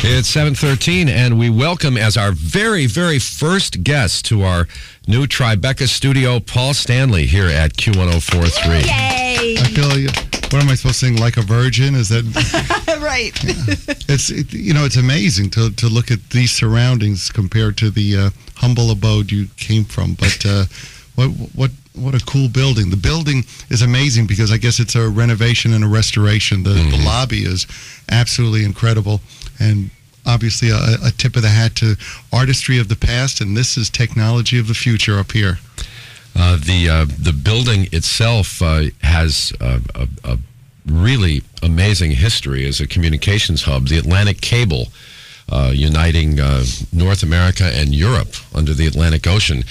It's 7:13, and we welcome as our very, very first guest to our new Tribeca studio, Paul Stanley, here at Q1043. Yay! I feel, what am I supposed to sing, Like a Virgin? Is that... Right. It's amazing to look at these surroundings compared to the humble abode you came from. But what a cool building. The building is amazing because I guess it's a renovation and a restoration. The lobby is absolutely incredible. And obviously a tip of the hat to artistry of the past, and this is technology of the future up here. The building itself has a really amazing history as a communications hub. The Atlantic Cable, uniting North America and Europe under the Atlantic Ocean,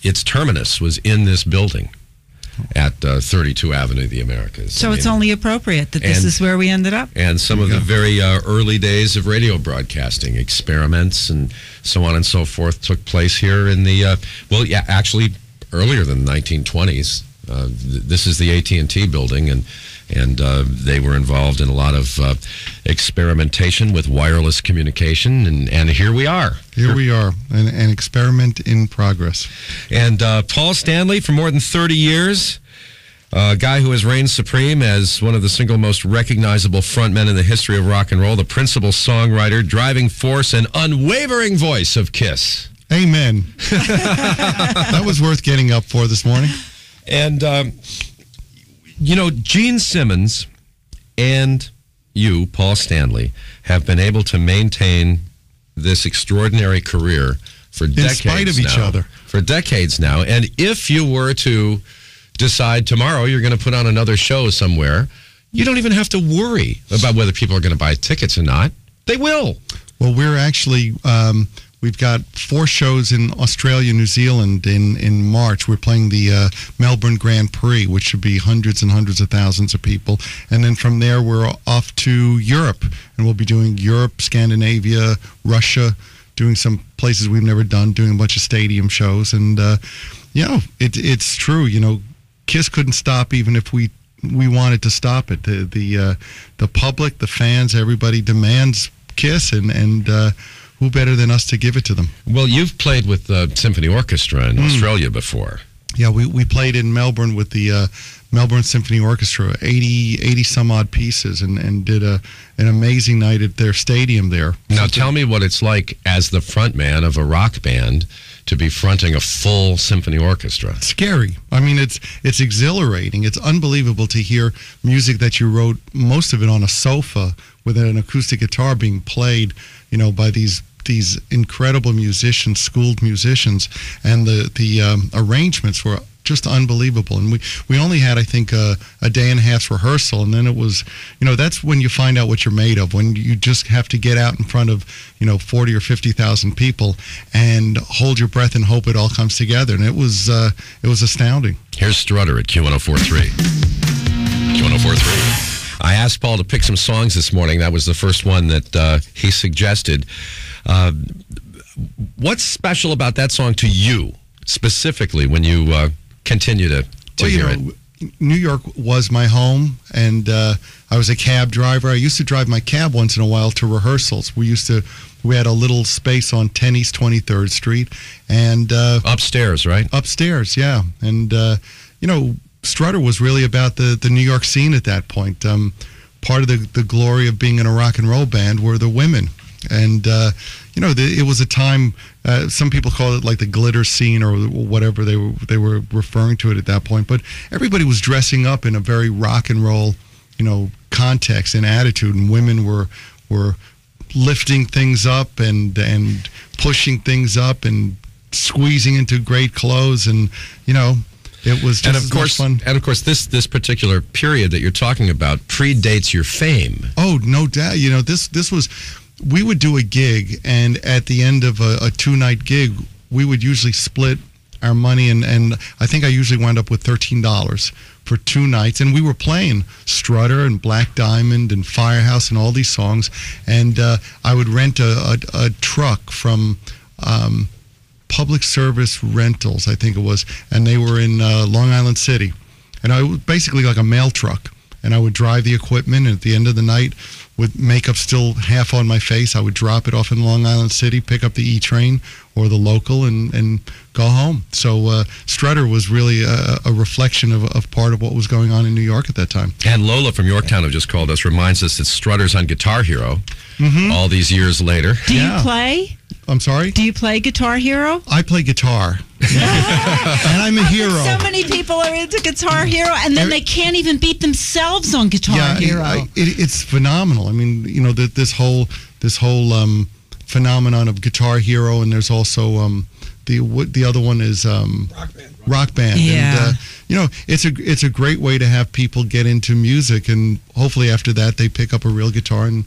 its terminus was in this building at 32 Avenue of the Americas. So it's only appropriate that this is where we ended up. And some of the very early days of radio broadcasting, experiments and so on and so forth took place here in the, actually earlier than the 1920s. This is the AT&T building, and they were involved in a lot of experimentation with wireless communication, and here we are. Here we are, an experiment in progress. And Paul Stanley, for more than 30 years, a guy who has reigned supreme as one of the single most recognizable frontmen in the history of rock and roll, the principal songwriter, driving force, and unwavering voice of KISS. Amen. That was worth getting up for this morning. And, Gene Simmons and you, Paul Stanley, have been able to maintain this extraordinary career for decades now. In spite of each other. For decades now. And if you were to decide tomorrow you're going to put on another show somewhere, you don't even have to worry about whether people are going to buy tickets or not. They will. Well, we're actually... We've got 4 shows in Australia, New Zealand in March. We're playing the Melbourne Grand Prix, which should be hundreds and hundreds of thousands of people. And then from there, we're off to Europe. And we'll be doing Europe, Scandinavia, Russia, doing some places we've never done, doing a bunch of stadium shows. And, it's true. KISS couldn't stop even if we wanted to stop it. The public, the fans, everybody demands KISS, and who better than us to give it to them? Well, you've played with the Symphony Orchestra in Australia before. Yeah, we played in Melbourne with the Melbourne Symphony Orchestra, 80 some odd pieces, and did an amazing night at their stadium there. Now tell me what it's like as the front man of a rock band to be fronting a full symphony orchestra. Scary. I mean, it's exhilarating. It's unbelievable to hear music that you wrote, most of it on a sofa with an acoustic guitar being played, by these incredible musicians, schooled musicians, and the arrangements were just unbelievable. And we only had, I think, a day and a half's rehearsal, and then it was, that's when you find out what you're made of, when you just have to get out in front of 40 or 50,000 people and hold your breath and hope it all comes together. And it was astounding. Here's Strutter at Q1043. Q1043. I asked Paul to pick some songs this morning. That was the first one that he suggested. What's special about that song to you, specifically, when you continue to hear it? New York was my home, and I was a cab driver. I used to drive my cab once in a while to rehearsals. We had a little space on 10 East 23rd Street. And upstairs, right? Upstairs, yeah. And, Strutter was really about the New York scene at that point. Part of the glory of being in a rock and roll band were the women. And, it was a time, some people call it like the glitter scene or whatever they were referring to it at that point. But everybody was dressing up in a very rock and roll, context and attitude. And women were lifting things up and pushing things up and squeezing into great clothes. And, it was just as much fun. And of course, this particular period that you're talking about predates your fame. Oh, no doubt. This was, we would do a gig, and at the end of a 2-night gig, we would usually split our money, and I think I usually wound up with $13 for 2 nights, and we were playing Strutter and Black Diamond and Firehouse and all these songs, and I would rent a truck from Public Service Rentals, I think it was, and they were in Long Island City, and I was basically like a mail truck, and I would drive the equipment. And at the end of the night, with makeup still half on my face, I would drop it off in Long Island City, pick up the E train or the local, and go home. So Strutter was really a reflection of part of what was going on in New York at that time. And Lola from Yorktown, who just called us, reminds us that Strutter's on Guitar Hero all these years later. Do you play? I'm sorry? Do you play Guitar Hero? I play guitar. And I'm a hero. So many people are into Guitar Hero, and then they can't even beat themselves on Guitar Hero. It's phenomenal. I mean, you know, this whole phenomenon of Guitar Hero, and there's also the other one is Rock Band. Yeah. And you know, it's a great way to have people get into music, and hopefully after that they pick up a real guitar and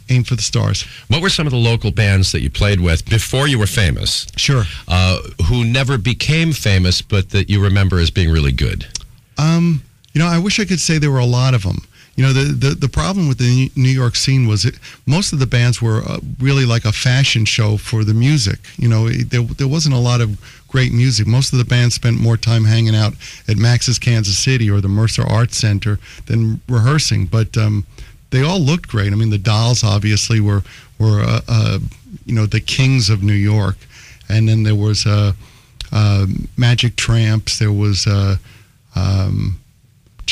aim for the stars. What were some of the local bands that you played with before you were famous? Sure. Who never became famous, but that you remember as being really good? You know, I wish I could say there were a lot of them. You know, the problem with the New York scene was most of the bands were really like a fashion show for the music. You know, there wasn't a lot of great music. Most of the bands spent more time hanging out at Max's Kansas City or the Mercer Arts Center than rehearsing. But they all looked great. I mean, the Dolls obviously were you know, the kings of New York. And then there was Magic Tramps. There was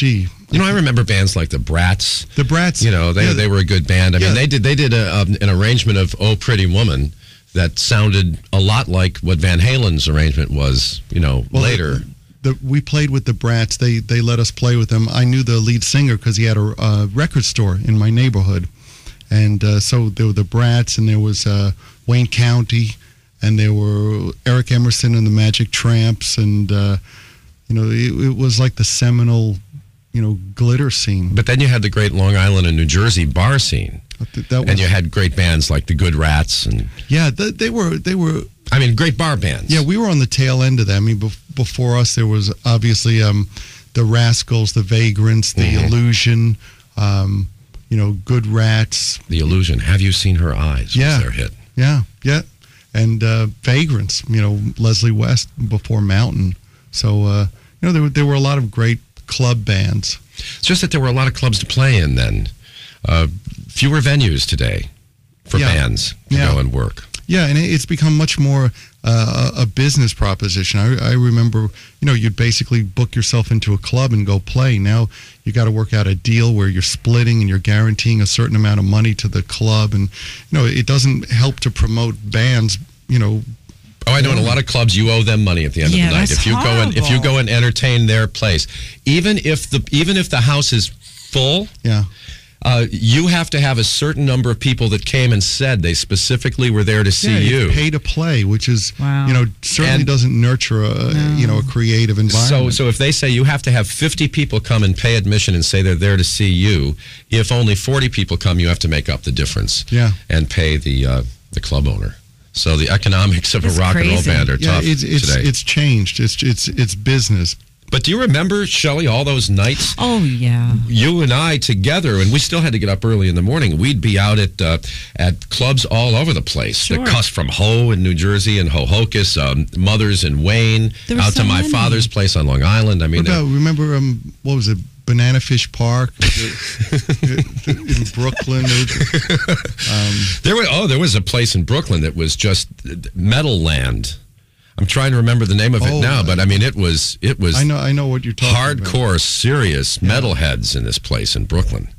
you know, I remember bands like the Brats. The Brats. You know, they were a good band. I mean, they did an arrangement of "Oh Pretty Woman" that sounded a lot like what Van Halen's arrangement was. You know, later. We played with the Brats. They let us play with them. I knew the lead singer because he had a record store in my neighborhood, and so there were the Brats, and there was Wayne County, and there were Eric Emerson and the Magic Tramps, and you know, it was like the seminal, you know, glitter scene. But then you had the great Long Island and New Jersey bar scene, and you had great bands like the Good Rats, and they were. I mean, great bar bands. Yeah, we were on the tail end of that. I mean, before us, there was obviously the Rascals, the Vagrants, the Illusion, you know, Good Rats. The Illusion. Have You Seen Her Eyes? Yeah. Was their hit. Yeah. And Vagrants, you know, Leslie West before Mountain. So, you know, there were a lot of great club bands. It's just that there were a lot of clubs to play in then. Fewer venues today for bands to go and work. Yeah, and it's become much more a business proposition. I remember, you know, you'd basically book yourself into a club and go play. Now you got to work out a deal where you're splitting and you're guaranteeing a certain amount of money to the club, and you know, it doesn't help to promote bands. You know. Oh, I know. In a lot of clubs, you owe them money at the end of the night. That's horrible. If you go and entertain their place, even if the house is full. Yeah. You have to have a certain number of people that came and said they specifically were there to see you. Pay to play, which is, you know, certainly doesn't nurture you know, a creative environment. So if they say you have to have 50 people come and pay admission and say they're there to see you, if only 40 people come, you have to make up the difference. Yeah. And pay the club owner. So the economics of a rock and roll band are tough today. It's changed. It's business. But do you remember, Shelley, all those nights? Oh, yeah. You and I together, and we still had to get up early in the morning. We'd be out at clubs all over the place. Sure. The Cuss from Ho in New Jersey and Ho-Hocus, Mother's in Wayne, out to my father's place on Long Island. I mean, remember, what was it? Banana Fish Park in Brooklyn. There was a place in Brooklyn that was just Metal Land. I'm trying to remember the name of it now, but I mean, it was. I know what you're talking hardcore, about. serious metalheads in this place in Brooklyn.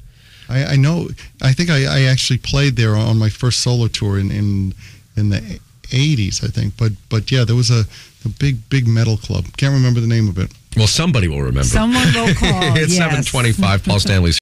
I know. I think I actually played there on my first solo tour in the 80s, I think. But yeah, there was a big metal club. Can't remember the name of it. Well, somebody will remember. Someone will call. It's yes. 7:25. Paul Stanley's